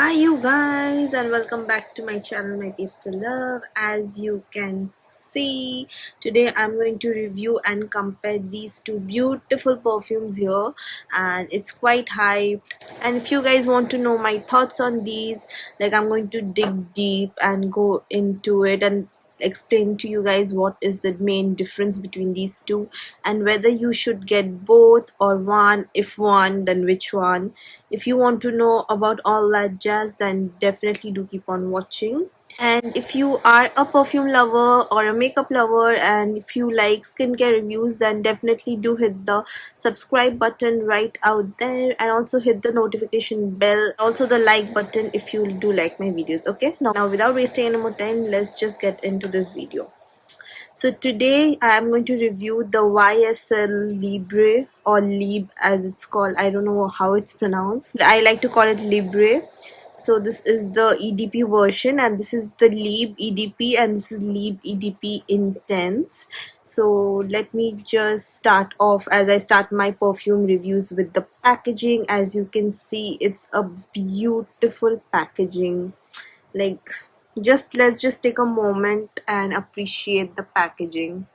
Hi you guys, and welcome back to my channel, My Taste to Love. As you can see, today I'm going to review and compare these two beautiful perfumes here, and it's quite hyped. And if you guys want to know my thoughts on these, like, I'm going to dig deep and go into it and explain to you guys what is the main difference between these two, and whether you should get both or one. If one, then which one. If you want to know about all that jazz, then definitely do keep on watching. And if you are a perfume lover or a makeup lover, and if you like skincare reviews, then definitely do hit the subscribe button right out there, and also hit the notification bell, also the like button if you do like my videos. Okay, now without wasting any more time, let's just get into this video. So today I am going to review the YSL Libre, or Libre as it's called. I don't know how it's pronounced. I like to call it Libre. So this is the EDP version, and this is the Libre EDP, and this is Libre EDP Intense. So let me just start off as I start my perfume reviews with the packaging. As you can see, it's a beautiful packaging. Like, let's just take a moment and appreciate the packaging.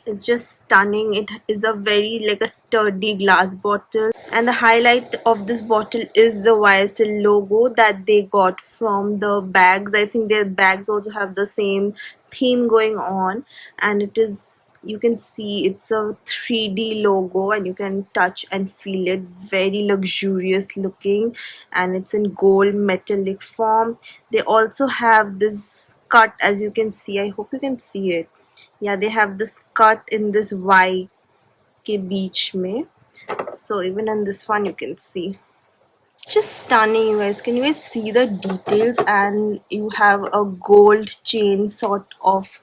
It's just stunning. It is a very like a sturdy glass bottle, and the highlight of this bottle is the YSL logo that they got from the bags. I think their bags also have the same theme going on, and it is, you can see it's a 3D logo, and you can touch and feel it. Very luxurious looking, and it's in gold metallic form. They also have this cut, as you can see. I hope you can see it. Yeah, they have this cut in this Y ke beach mein. So even in this one you can see. Just stunning, you guys. Can you guys see the details? And you have a gold chain sort of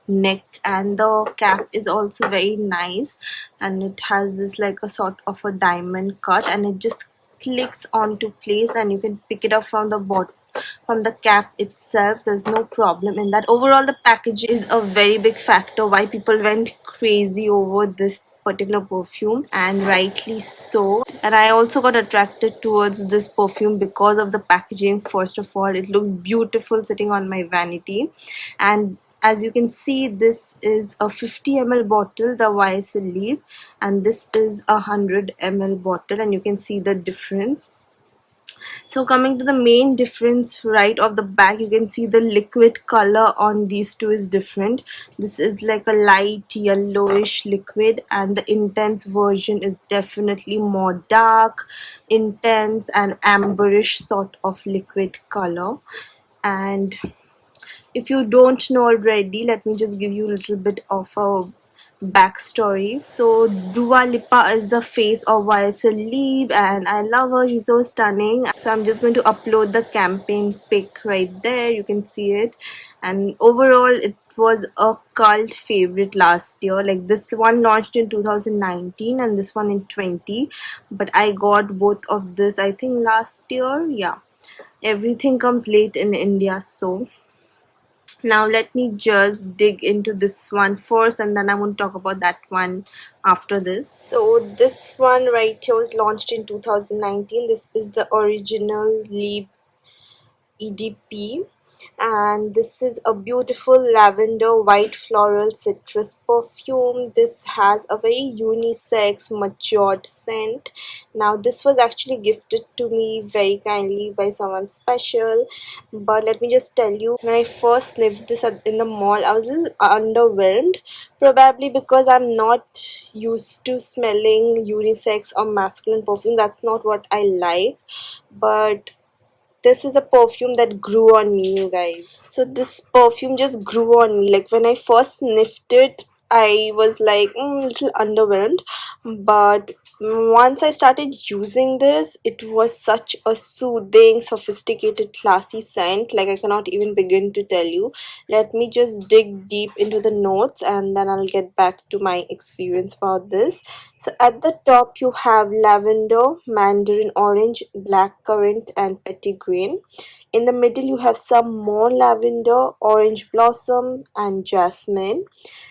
neck, and the cap is also very nice, and it has this like a sort of a diamond cut, and it just clicks onto place, and you can pick it up from the bottom, from the cap itself. There's no problem in that. Overall, the packaging is a very big factor why people went crazy over this particular perfume, and rightly so. And I also got attracted towards this perfume because of the packaging. First of all, it looks beautiful sitting on my vanity, and as you can see, this is a 50 ml bottle, the YSL Libre, and this is a 100 ml bottle, and you can see the difference. So coming to the main difference, right off the back, you can see the liquid color on these two is different. This is like a light yellowish liquid, and the intense version is definitely more dark, intense, and amberish sort of liquid color. And if you don't know already, let me just give you a little bit of a backstory. So Dua Lipa is the face of YSL Libre, and I love her. She's so stunning. So I'm just going to upload the campaign pic right there. You can see it. And overall, it was a cult favorite last year. Like, this one launched in 2019 and this one in 20, but I got both of this I think last year. Yeah, everything comes late in India. So now let me just dig into this one first, and then I want to talk about that one after this. So this one right here was launched in 2019. This is the original Libre EDP, and this is a beautiful lavender white floral citrus perfume. This has a very unisex matured scent. Now this was actually gifted to me very kindly by someone special, but let me just tell you, when I first sniffed this in the mall, I was a little underwhelmed, probably because I'm not used to smelling unisex or masculine perfume. That's not what I like, but this is a perfume that grew on me, you guys. So this perfume just grew on me. Like, when I first sniffed it, I was like a little underwhelmed, but once I started using this, it was such a soothing, sophisticated, classy scent. Like, I cannot even begin to tell you. Let me just dig deep into the notes, and then I'll get back to my experience about this. So at the top you have lavender, mandarin orange, blackcurrant, and petitgrain. In the middle you have some more lavender, orange blossom, and jasmine.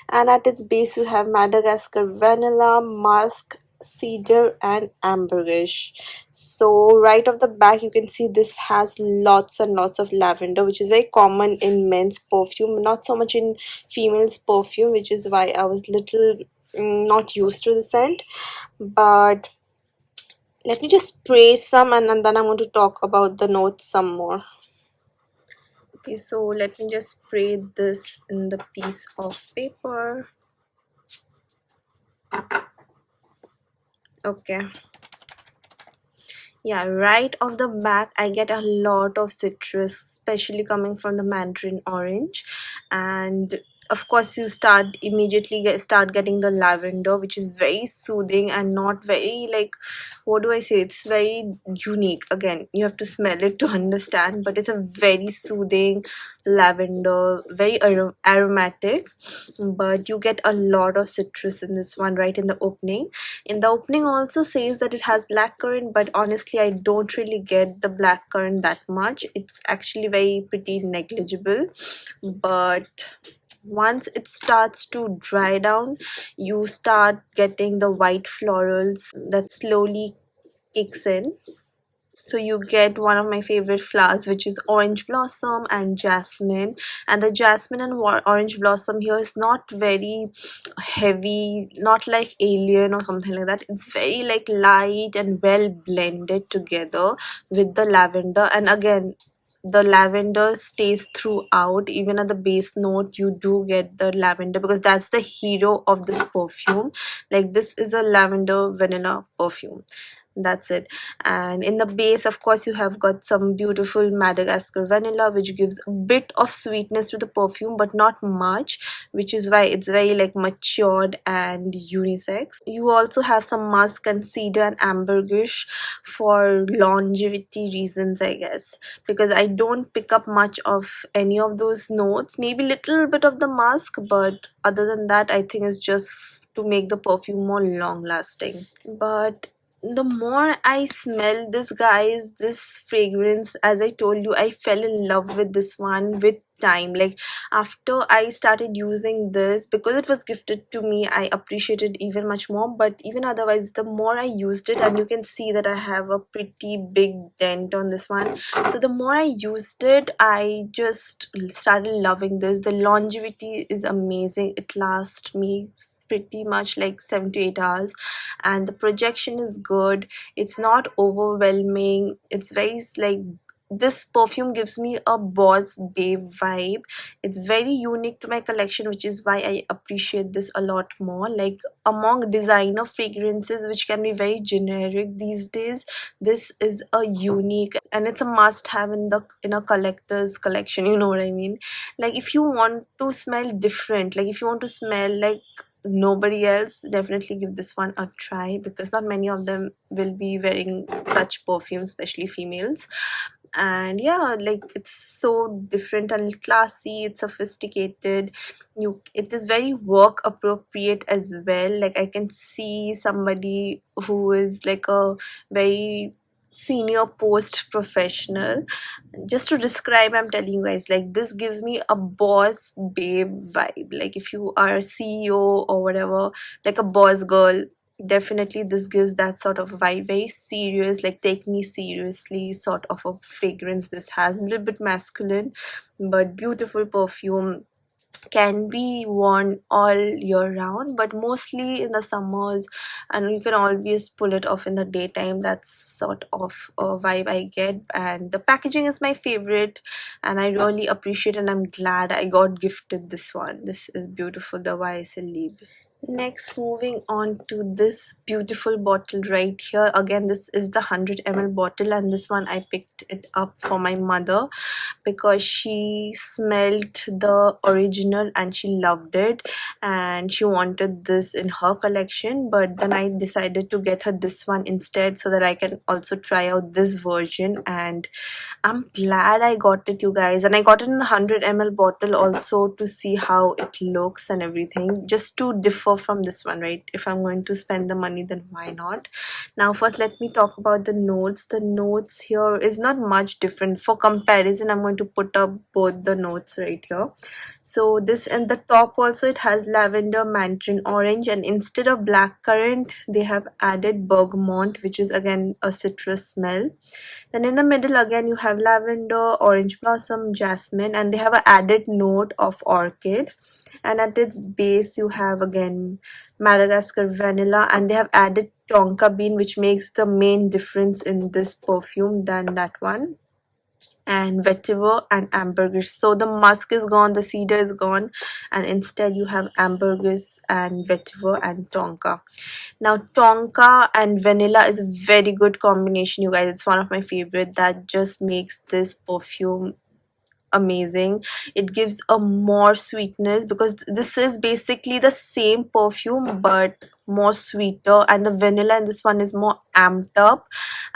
And at its base you have Madagascar vanilla, musk, cedar and ambergris. So right off the back you can see this has lots and lots of lavender, which is very common in men's perfume, not so much in females perfume, which is why I was little not used to the scent. But let me just spray some, and then I'm going to talk about the notes some more. Okay, so let me just spray this in the piece of paper. Okay. Yeah, right off the back, I get a lot of citrus, especially coming from the mandarin orange. And of course, you start getting the lavender, which is very soothing and not very like, what do I say? It's very unique. Again, you have to smell it to understand, but it's a very soothing lavender, very aromatic. But you get a lot of citrus in this one right in the opening. In the opening also says that it has blackcurrant, but honestly I don't really get the blackcurrant that much. It's actually very pretty negligible. But once it starts to dry down, you start getting the white florals that slowly kicks in. So you get one of my favorite flowers, which is orange blossom and jasmine. And the jasmine and orange blossom here is not very heavy, not like alien or something like that. It's very like light and well blended together with the lavender. And again, the lavender stays throughout. Even at the base note you do get the lavender, because that's the hero of this perfume. Like, this is a lavender vanilla perfume, that's it. And in the base, of course, you have got some beautiful Madagascar vanilla, which gives a bit of sweetness to the perfume but not much, which is why it's very like matured and unisex. You also have some musk and cedar and ambergris for longevity reasons, I guess, because I don't pick up much of any of those notes. Maybe little bit of the musk, but other than that I think it's just to make the perfume more long lasting. But the more I smell this, guys, this fragrance, as I told you, I fell in love with this one with time. Like, after I started using this, because it was gifted to me, I appreciated even much more. But even otherwise, the more I used it, and you can see that I have a pretty big dent on this one, so the more I used it, I just started loving this. The longevity is amazing. It lasts me pretty much like 7 to 8 hours, and the projection is good. It's not overwhelming. It's very like, this perfume gives me a boss babe vibe. It's very unique to my collection, which is why I appreciate this a lot more. Like, among designer fragrances which can be very generic these days, this is a unique, and it's a must have in a collector's collection, you know what I mean? Like, if you want to smell different, like if you want to smell like nobody else, definitely give this one a try, because not many of them will be wearing such perfumes, especially females. And yeah, like, it's so different and classy, it's sophisticated. It is very work appropriate as well. Like, I can see somebody who is like a very senior post professional. Just to describe, I'm telling you guys, like, this gives me a boss babe vibe. Like, if you are a CEO or whatever, like a boss girl, definitely this gives that sort of vibe. Very serious, like, take me seriously sort of a fragrance this has. A little bit masculine, but beautiful perfume. Can be worn all year round, but mostly in the summers, and you can always pull it off in the daytime. That's sort of a vibe I get. And the packaging is my favorite, and I really appreciate, and I'm glad I got gifted this one. This is beautiful, the YSL Libre. Next, moving on to this beautiful bottle right here. Again, this is the 100 ml bottle, and this one I picked it up for my mother because she smelled the original and she loved it, and she wanted this in her collection. But then I decided to get her this one instead, so that I can also try out this version. And I'm glad I got it, you guys. And I got it in the 100 ml bottle also, to see how it looks and everything, just to differ go from this one, right? If I'm going to spend the money, then why not? Now first let me talk about the notes. The notes here is not much different. For comparison, I'm going to put up both the notes right here. So this, in the top also, it has lavender, mandarin orange, and instead of blackcurrant they have added bergamot, which is again a citrus smell. Then in the middle again you have lavender, orange blossom, jasmine, and they have an added note of orchid. And at its base you have again Madagascar vanilla, and they have added tonka bean, which makes the main difference in this perfume than that one, and vetiver and ambergris. So the musk is gone, the cedar is gone, and instead you have ambergris and vetiver and tonka. Now tonka and vanilla is a very good combination, you guys. It's one of my favorite. That just makes this perfume amazing. It gives a more sweetness, because this is basically the same perfume but more sweeter, and the vanilla in this one is more amped up.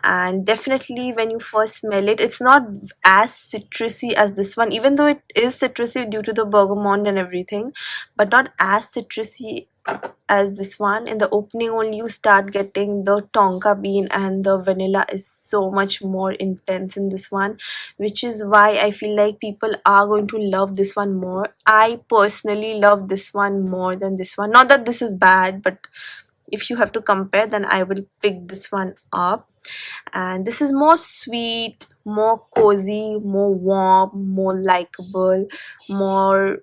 And definitely when you first smell it, it's not as citrusy as this one, even though it is citrusy due to the bergamot and everything, but not as citrusy as this one. In the opening only you start getting the tonka bean, and the vanilla is so much more intense in this one, which is why I feel like people are going to love this one more. I personally love this one more than this one. Not that this is bad, but if you have to compare, then I will pick this one up. And this is more sweet, more cozy, more warm, more likable, more,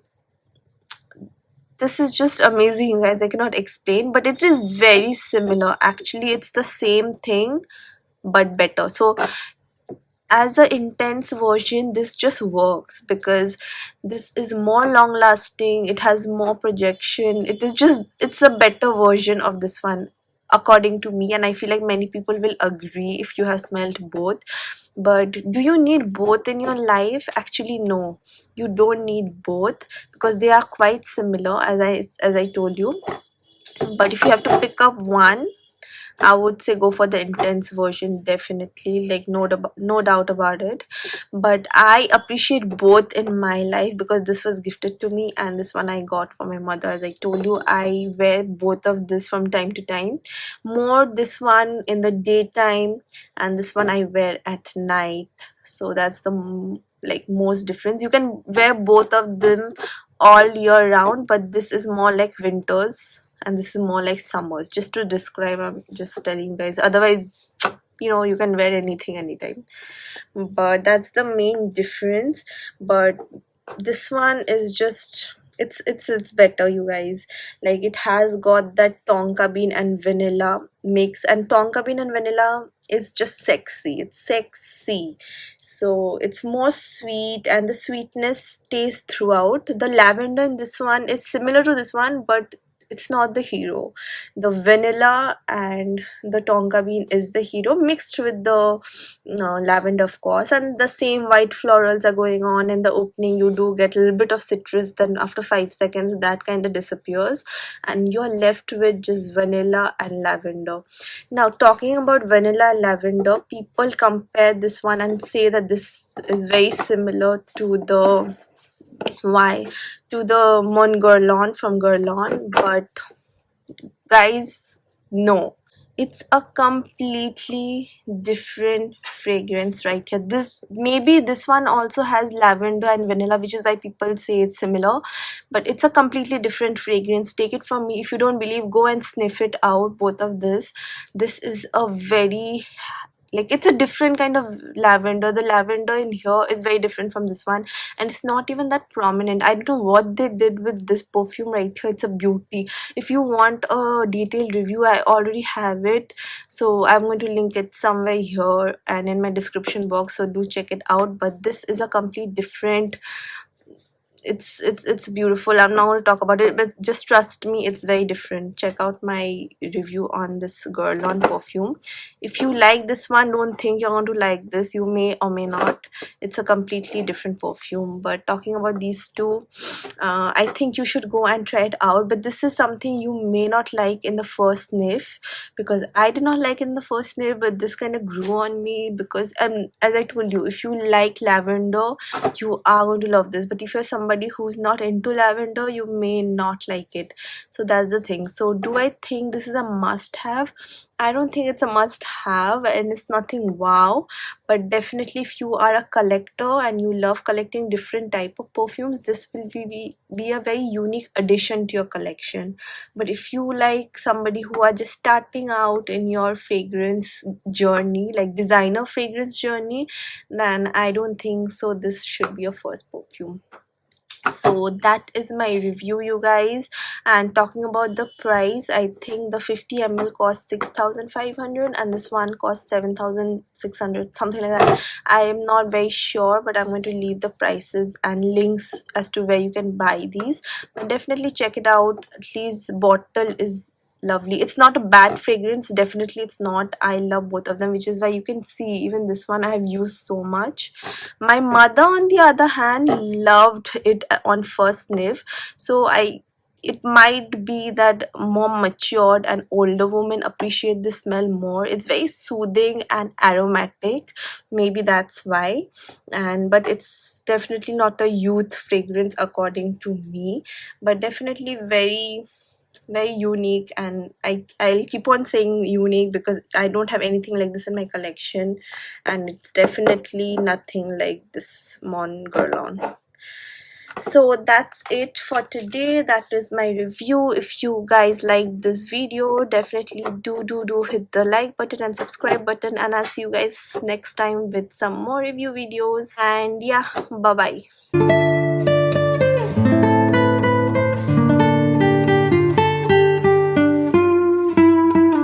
this is just amazing, you guys. I cannot explain, but it is very similar. Actually, it's the same thing but better. So as an intense version, this just works because this is more long lasting, it has more projection. It's a better version of this one according to me, and I feel like many people will agree if you have smelled both. But do you need both in your life? Actually no, you don't need both, because they are quite similar, as I told you. But if you have to pick up one, I would say go for the intense version, definitely, like no doubt about it. But I appreciate both in my life, because this was gifted to me and this one I got for my mother. As I told you, I wear both of this from time to time. More this one in the daytime, and this one I wear at night. So that's the like most difference. You can wear both of them all year round, but this is more like winters and this is more like summers. Just to describe, I'm just telling you guys. Otherwise, you can wear anything anytime. But that's the main difference. But this one is just, it's better, you guys. Like, it has got that tonka bean and vanilla mix, and tonka bean and vanilla is just sexy. It's sexy. So it's more sweet, and the sweetness stays throughout. The lavender in this one is similar to this one, but it's not the hero. The vanilla and the tonka bean is the hero, mixed with the lavender, of course. And the same white florals are going on. In the opening you do get a little bit of citrus, then after 5 seconds that kind of disappears, and you're left with just vanilla and lavender. Now, talking about vanilla and lavender, people compare this one and say that this is very similar to the Mon Guerlain from Guerlain, but guys, no, it's a completely different fragrance right here. This one also has lavender and vanilla, which is why people say it's similar, but it's a completely different fragrance. Take it from me, if you don't believe, go and sniff it out, both of this is a very, like, it's a different kind of lavender. The lavender in here is very different from this one, and it's not even that prominent. I don't know what they did with this perfume right here. It's a beauty. If you want a detailed review, I already have it, so I'm going to link it somewhere here and in my description box, so do check it out. But this is a complete different, it's beautiful. I'm not going to talk about it, but just trust me, it's very different. Check out my review on this Guerlain perfume. If you like this one, don't think you're going to like this. You may or may not. It's a completely different perfume. But talking about these two, I think you should go and try it out. But this is something you may not like in the first sniff, because I did not like it in the first sniff, but this kind of grew on me. Because as I told you, if you like lavender, you are going to love this. But if you're somebody somebody who's not into lavender, you may not like it. So that's the thing. So do I think this is a must have? I don't think it's a must have, and it's nothing wow, but definitely if you are a collector and you love collecting different type of perfumes, this will be a very unique addition to your collection. But if you like somebody who are just starting out in your fragrance journey, like designer fragrance journey, then I don't think so this should be your first perfume. So that is my review, you guys. And talking about the price, I think the 50 ml cost 6,500 and this one cost 7,600, something like that. I am not very sure, but I'm going to leave the prices and links as to where you can buy these. But definitely check it out. At least bottle is lovely. It's not a bad fragrance, definitely it's not. I love both of them, which is why you can see even this one I have used so much. My mother on the other hand loved it on first sniff, so it might be that more matured and older women appreciate the smell more. It's very soothing and aromatic, maybe that's why. And but it's definitely not a youth fragrance according to me, but definitely very unique. And I'll keep on saying unique because I don't have anything like this in my collection, and it's definitely nothing like this Mon Guerlain. So that's it for today. That is my review. If you guys liked this video, definitely do hit the like button and subscribe button, and I'll see you guys next time with some more review videos. And yeah, bye bye.